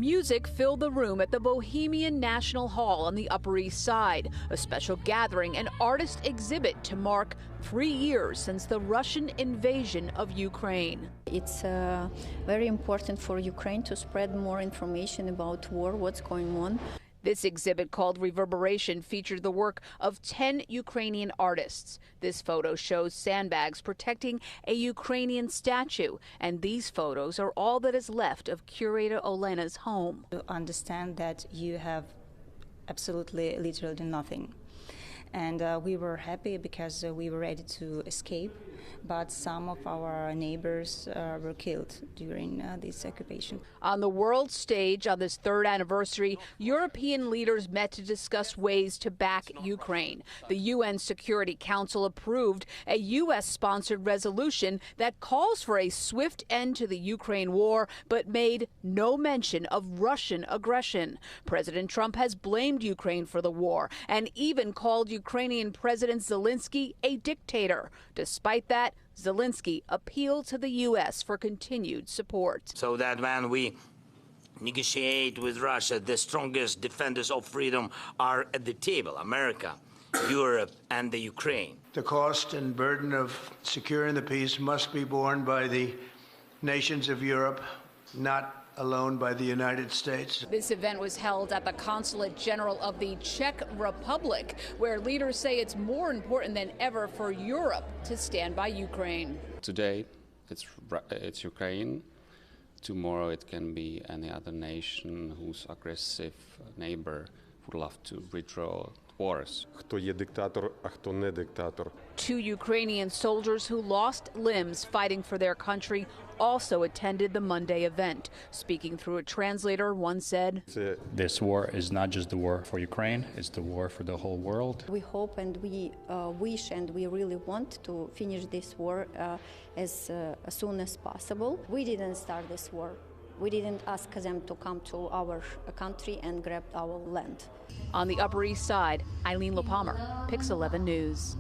Music filled the room at the Bohemian National Hall on the Upper East Side, a special gathering and artist exhibit to mark 3 years since the Russian invasion of Ukraine. It's very important for Ukraine to spread more information about war, what's going on. This exhibit, called Reverberation, featured the work of 10 Ukrainian artists. This photo shows sandbags protecting a Ukrainian statue, and these photos are all that is left of curator Olena's home. To understand that you have absolutely, literally nothing. And we were happy because we were ready to escape, but some of our neighbors were killed during this occupation. On the world stage on this third anniversary, European leaders met to discuss ways to back Ukraine. The UN Security Council approved a U.S.-sponsored resolution that calls for a swift end to the Ukraine war, but made no mention of Russian aggression. President Trump has blamed Ukraine for the war and even called Ukrainian President Zelensky a dictator. Despite that, Zelensky appealed to the U.S. for continued support. So that when we negotiate with Russia, the strongest defenders of freedom are at the table: America, Europe, and the Ukraine. The cost and burden of securing the peace must be borne by the nations of Europe, not alone by the United States. This event was held at the Consulate General of the Czech Republic, where leaders say it's more important than ever for Europe to stand by Ukraine. Today it's Ukraine. Tomorrow it can be any other nation whose aggressive neighbor would love to withdraw wars. Хто є диктатор, а хто не диктатор. 2 Ukrainian soldiers who lost limbs fighting for their country also attended the Monday event. Speaking through a translator, one said, "This war is not just the war for Ukraine, it's the war for the whole world." We hope and we wish and we really want to finish this war as soon as possible. We didn't start this war. We didn't ask them to come to our country and grab our land. On the Upper East Side, Eileen LaPalmer, Pix 11 News.